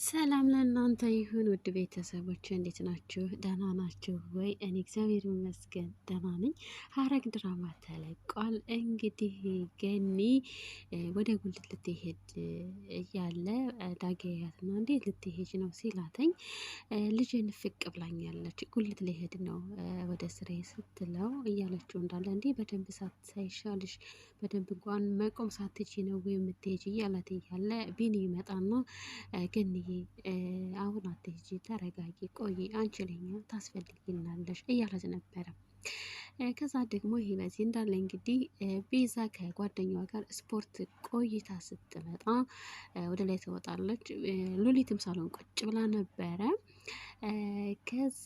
ሰላም ለእናንተ ይሁን ውድ ቤተሰቦች፣ እንዴት ናችሁ? ደህና ናችሁ ወይ? እኔ እግዚአብሔር ይመስገን ደህና ነኝ። ሐረግ ድራማ ተለቋል። እንግዲህ ገኒ ወደ ጉልት ልትሄድ እያለ ዳጊያት ነው እንዴ ልትሄጅ ነው ሲላተኝ ልጅን ፍቅ ብላኛለች፣ ጉልት ሊሄድ ነው ወደ ስሬ ስትለው እያለችው እንዳለ እንዴ በደንብ ሳይሻልሽ በደንብ እንኳን መቆም ሳትቺ ነው ወይ የምትሄጅ እያላት እያለ ቢኒ ይመጣና ገንዬ አሁን አትሄጂ፣ ተረጋጊ፣ ቆይ አንቺ ለኛ ታስፈልጊናለሽ እያለት ነበረ። ከዛ ደግሞ ይሄ በዚህ እንዳለ እንግዲህ ቤዛ ከጓደኛዋ ጋር ስፖርት ቆይታ ስትመጣ ወደ ላይ ትወጣለች። ሉሊትም ሳሎን ቁጭ ብላ ነበረ። ከዛ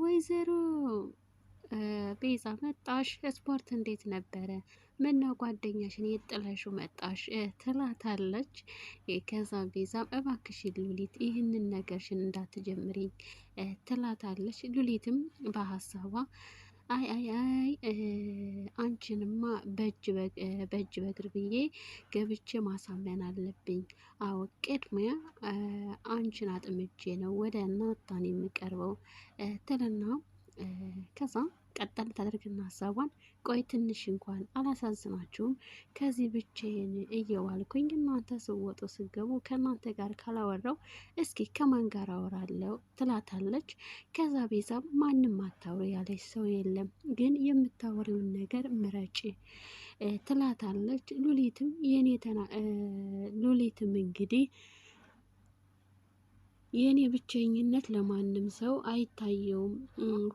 ወይዘሮ ቤዛ መጣሽ? ስፖርት እንዴት ነበረ? ምነው ጓደኛሽን የት ጥለሽው መጣሽ? ትላታለች። ከዛ ቤዛም እባክሽን ሉሊት ይህንን ነገርሽን እንዳትጀምሪኝ ትላታለች። ሉሊትም በሀሳቧ አይ አይ አይ አንቺንማ በእጅ በእግር ብዬ ገብቼ ማሳመን አለብኝ። አዎ ቅድሚያ አንቺን አጥምጄ ነው ወደ ናታን የምቀርበው ትልና ከዛ ቀጠል ታደርግና ሀሳቧን ቆይ ትንሽ እንኳን አላሳዝናችሁም? ከዚህ ብቻዬን እየዋልኩኝ እናንተ ስወጡ ስገቡ ከእናንተ ጋር ካላወራው እስኪ ከማን ጋር አወራለሁ? ትላታለች። ከዛ ቤዛም ማንም አታውሪ ያለች ሰው የለም፣ ግን የምታወሪውን ነገር ምረጪ ትላታለች። ሉሊትም እንግዲህ የእኔ ብቸኝነት ለማንም ሰው አይታየውም።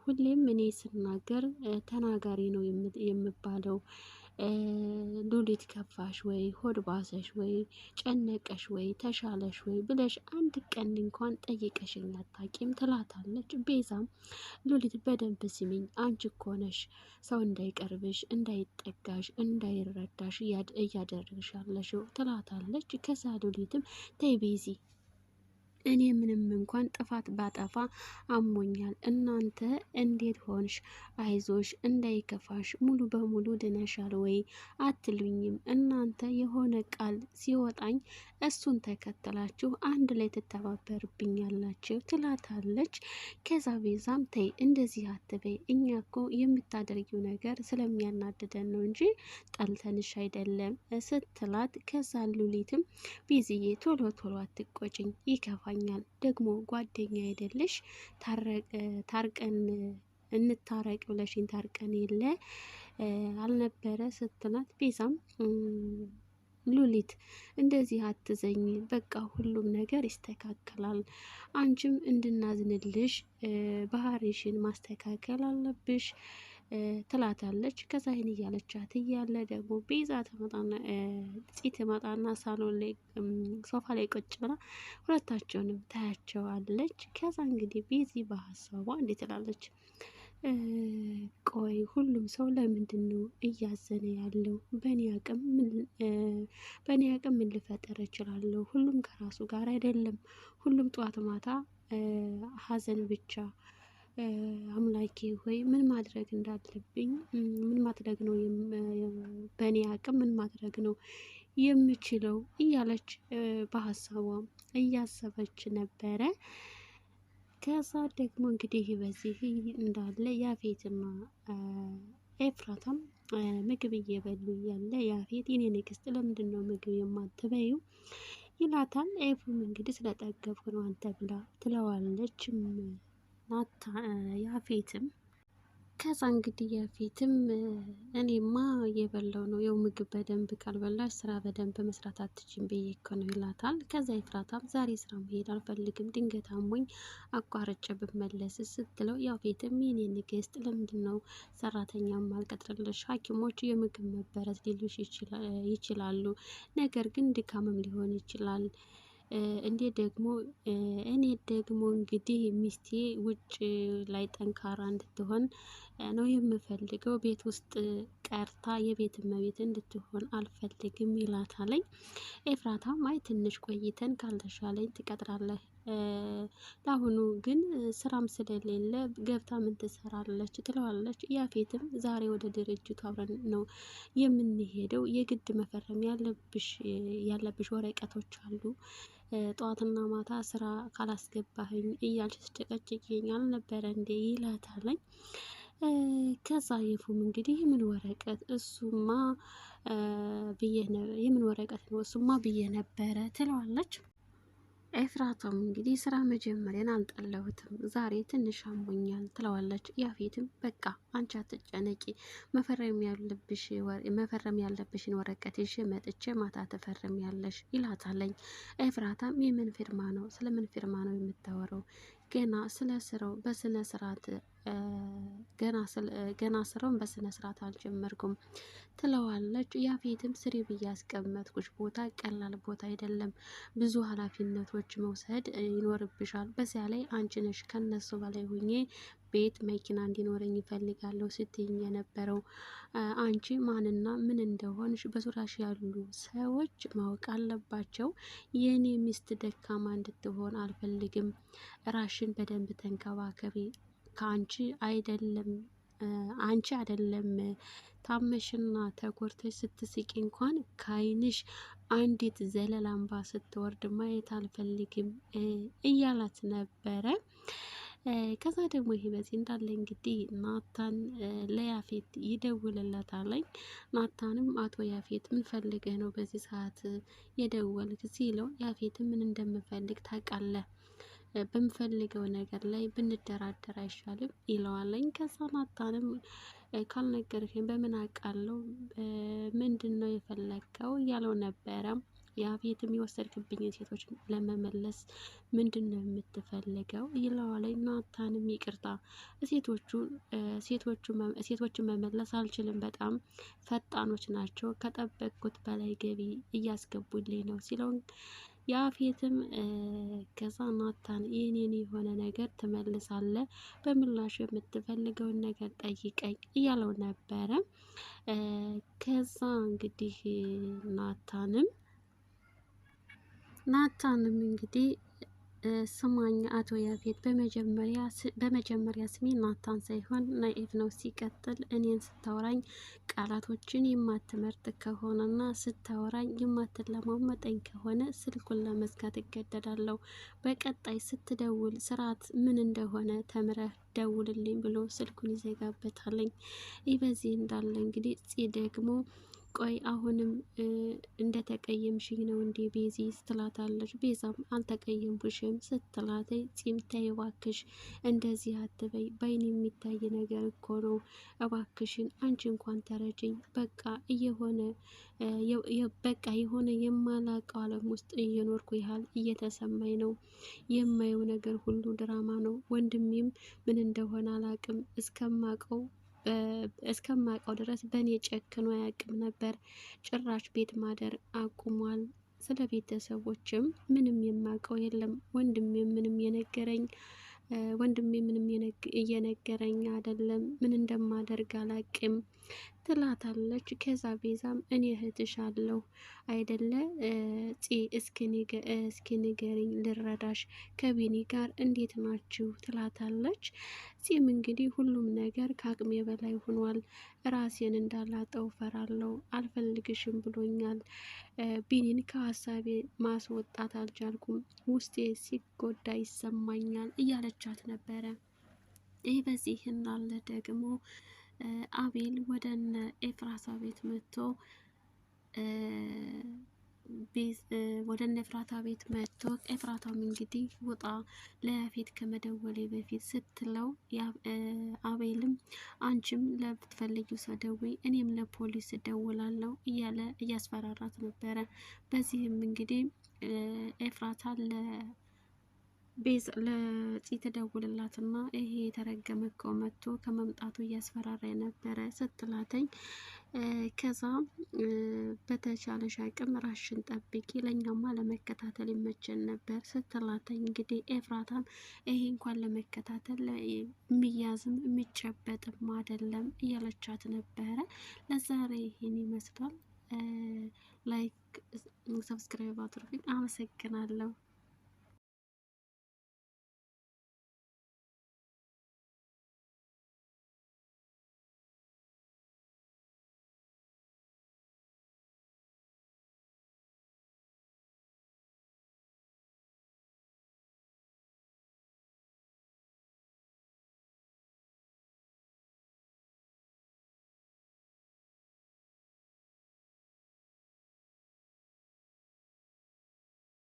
ሁሌም እኔ ስናገር ተናጋሪ ነው የምባለው። ሉሊት ከፋሽ ወይ ሆድ ባሰሽ ወይ ጨነቀሽ ወይ ተሻለሽ ወይ ብለሽ አንድ ቀን እንኳን ጠይቀሽኝ አታቂም ትላታለች። ቤዛም ሉሊት በደንብ ስሚኝ፣ አንቺ እኮ ነሽ ሰው እንዳይቀርብሽ፣ እንዳይጠጋሽ፣ እንዳይረዳሽ እያደረግሽ ያለሽው ትላታለች። ከዛ ሉሊትም ተይ ቤዚ፣ እኔ ምንም እንኳን ጥፋት ባጠፋ አሞኛል። እናንተ እንዴት ሆንሽ? አይዞሽ፣ እንዳይከፋሽ፣ ሙሉ በሙሉ ድነሻል ወይ አትሉኝም? እናንተ የሆነ ቃል ሲወጣኝ እሱን ተከተላችሁ አንድ ላይ ትተባበርብኛላችሁ ትላታለች። ከዛ ቤዛም ተይ እንደዚህ አትበይ፣ እኛ እኮ የምታደርጊው ነገር ስለሚያናድደን ነው እንጂ ጠልተንሽ አይደለም ስትላት፣ ከዛ ሉሊትም ቤዝዬ ቶሎ ቶሎ አትቆጭኝ፣ ይከፋኛል፣ ደግሞ ጓደኛ አይደለሽ? ታርቀን እንታረቅ ብለሽኝ ታርቀን የለ አልነበረ ስትላት፣ ቤዛም ሉሊት እንደዚህ አትዘኝ፣ በቃ ሁሉም ነገር ይስተካከላል። አንቺም እንድናዝንልሽ ባህሪሽን ማስተካከል አለብሽ ትላታለች። ከዛ ይህን እያለቻት እያለ ደግሞ ቤዛ ትመጣና ሳሎን ላይ ሶፋ ላይ ቁጭ ብላ ሁለታቸውንም ታያቸዋለች። ከዛ እንግዲህ ቤዚ በሀሳቧ እንዴት ትላለች? ቆይ ሁሉም ሰው ለምንድን ነው እያዘነ ያለው? በእኔ አቅም ምን ልፈጠር እችላለሁ? ሁሉም ከራሱ ጋር አይደለም። ሁሉም ጠዋት ማታ ሀዘን ብቻ። አምላኬ ሆይ ምን ማድረግ እንዳለብኝ፣ ምን ማድረግ ነው በእኔ አቅም ምን ማድረግ ነው የምችለው እያለች በሀሳቧ እያሰበች ነበረ። ከዛ ደግሞ እንግዲህ በዚህ እንዳለ ያፌትና ኤፍራታም ምግብ እየበሉ እያለ ያፌት የኔ ንግስት ለምንድን ነው ምግብ የማትበዩ ይላታል። ኤፉም እንግዲህ ስለጠገብኩ ነው አንተ ብላ ትለዋለች። ያፌትም ከዛ እንግዲህ ያፌትም እኔማ እየበላው ነው፣ የው ምግብ በደንብ ካልበላሽ ስራ በደንብ መስራት አትችም ብዬ እኮ ነው ይላታል። ከዛ ኤፍራታም ዛሬ ስራ መሄድ አልፈልግም፣ ድንገት አሞኝ አቋርጬ ብመለስ ስትለው፣ ያፌትም የኔ ንግስት ለምንድን ነው ሰራተኛም አልቀጥርልሽ? ሐኪሞች የምግብ መበረት ሊሉሽ ይችላሉ፣ ነገር ግን ድካምም ሊሆን ይችላል። እኔ ደግሞ እንግዲህ ሚስቴ ውጭ ላይ ጠንካራ እንድትሆን ነው የምፈልገው፣ ቤት ውስጥ ቀርታ የቤት እመቤት እንድትሆን አልፈልግም ይላታለኝ። ኤፍራታም አይ ትንሽ ቆይተን ካልተሻለኝ ለአሁኑ ግን ስራም ስለሌለ ገብታ ምን ትሰራለች ትለዋለች። ያፌትም ዛሬ ወደ ድርጅቱ አብረን ነው የምንሄደው፣ የግድ መፈረም ያለብሽ ወረቀቶች አሉ፣ ጠዋትና ማታ ስራ ካላስገባህኝ እያልሽ ስትጨቀጭቅኝ አልነበረ እንዴ ይላታለኝ። ከዛ የፉም እንግዲህ የምን ወረቀት እሱማ የምን ወረቀት ነው እሱማ ብዬ ነበረ ትለዋለች። ኤፍራታም እንግዲህ ስራ መጀመሪያን አልጠላሁትም፣ ዛሬ ትንሽ አሞኛል ትለዋለች። ያፌትም በቃ አንቺ አትጨነቂ፣ መፈረም ያለብሽን ወረቀት ይዤ መጥቼ ማታ ተፈርም ያለሽ ይላታለኝ። ኤፍራታም የምን ፊርማ ነው? ስለምን ፊርማ ነው የምታወራው? ገና ስለ ስራው በስነ ስርዓት ገና ስራውን በስነ ስርዓት አልጀመርኩም ትለዋለች። ያፌትም ስሪ ብዬ ያስቀመጥኩሽ ቦታ ቀላል ቦታ አይደለም፣ ብዙ ኃላፊነቶች መውሰድ ይኖርብሻል። በዚያ ላይ አንቺ ነሽ ከነሱ በላይ ሁኜ ቤት መኪና እንዲኖረኝ ይፈልጋለሁ ስትይኝ የነበረው። አንቺ ማንና ምን እንደሆንሽ በዙሪያሽ ያሉ ሰዎች ማወቅ አለባቸው። የእኔ ሚስት ደካማ እንድትሆን አልፈልግም። ራሽን በደንብ ተንከባከቢ። አንቺ አይደለም ታመሽና ተጎርተሽ ስትስቂ እንኳን ከዓይንሽ አንዲት ዘለላ እንባ ስትወርድ ማየት አልፈልግም እያላት ነበረ። ከዛ ደግሞ ይሄ በዚህ እንዳለ እንግዲህ ናታን ለያፌት ይደውልለታል። ናታንም አቶ ያፌት ምን ፈልገህ ነው በዚህ ሰዓት የደወልክ ሲለው፣ ያፌት ምን እንደምፈልግ ታውቃለህ፣ በምፈልገው ነገር ላይ ብንደራደር አይሻልም ይለዋለኝ። ከዛ ናታንም ካልነገርከኝ በምን አውቃለሁ፣ ምንድን ነው የፈለግከው እያለው ነበረ። ያፌትም የወሰድክብኝን ሴቶች ለመመለስ ምንድን ነው የምትፈልገው ይለዋል። ናታንም ይቅርታ ሴቶቹን መመለስ አልችልም፣ በጣም ፈጣኖች ናቸው፣ ከጠበቅኩት በላይ ገቢ እያስገቡልኝ ነው ሲለው፣ ያፌትም ከዛ ናታን የኔን የሆነ ነገር ትመልሳለህ፣ በምላሹ የምትፈልገውን ነገር ጠይቀኝ እያለው ነበረ። ከዛ እንግዲህ ናታንም እንግዲህ ስማኝ አቶ ያፌት፣ በመጀመሪያ ስሜ ናታን ሳይሆን ናኤፍ ነው። ሲቀጥል እኔን ስታወራኝ ቃላቶችን የማትመርጥ ከሆነና ስታወራኝ የማትለማመጠኝ ከሆነ ስልኩን ለመዝጋት እገደዳለሁ። በቀጣይ ስትደውል ስርዓት ምን እንደሆነ ተምረህ ደውልልኝ ብሎ ስልኩን ይዘጋበታለኝ። ይህ በዚህ እንዳለ እንግዲህ ፂ ደግሞ ቆይ አሁንም እንደተቀየምሽኝ ነው እንዴ ቤዚ ስትላታለች። ቤዛም አልተቀየምኩሽም ስትላት፣ ፂም ተይ እባክሽ እንደዚህ አትበይ፣ በይን የሚታይ ነገር እኮ ነው፣ እባክሽን አንቺ እንኳን ተረጅኝ፣ በቃ የሆነ የማላቀው ዓለም ውስጥ እየኖርኩ ያህል እየተሰማኝ ነው፣ የማየው ነገር ሁሉ ድራማ ነው፣ ወንድሜም ምን እንደሆነ አላቅም፣ እስከማቀው ድረስ በእኔ ጨክኖ አያቅም ነበር፣ ጭራሽ ቤት ማደር አቁሟል። ስለ ቤተሰቦችም ምንም የማውቀው የለም፣ ወንድሜ ምንም እየነገረኝ አይደለም፣ ምን እንደማደርግ አላቅም ትላታለች። ከዛ ቤዛም እኔ እህትሽ አለሁ አይደለ ፂ እስኪ ንገሪኝ ልረዳሽ፣ ከቢኒ ጋር እንዴት ናችሁ ትላታለች። ፂም እንግዲህ ሁሉም ነገር ከአቅሜ በላይ ሆኗል፣ ራሴን እንዳላጠው ፈራለሁ፣ አልፈልግሽም ብሎኛል፣ ቢኒን ከሀሳቤ ማስወጣት አልቻልኩም፣ ውስጤ ሲጎዳ ይሰማኛል እያለቻት ነበረ። ይህ በዚህ እንዳለ ደግሞ አቤል ወደ እነ ኤፍራታ ቤት መጥቶ ኤፍራታም እንግዲህ ውጣ ለያፌት ከመደወሌ በፊት ስትለው፣ አቤልም አንቺም ለምትፈልጊው ሰው ደውይ፣ እኔም ለፖሊስ እደውላለሁ እያለ እያስፈራራት ነበረ። በዚህም እንግዲህ ኤፍራታ ለፂ ትደውልላትና ይሄ የተረገመ እኮ መጥቶ ከመምጣቱ እያስፈራራ የነበረ ስትላተኝ፣ ከዛ በተቻለሽ አቅም ራሽን ጠብቂ፣ ለእኛማ ለመከታተል ይመቸን ነበር ስትላተኝ፣ እንግዲህ ኤፍራታም ይሄ እንኳን ለመከታተል የሚያዝም የሚጨበጥም አይደለም እያለቻት ነበረ። ለዛሬ ይሄን ይመስላል። ላይክ ሰብስክራይብ አድርጉኝ። አመሰግናለሁ።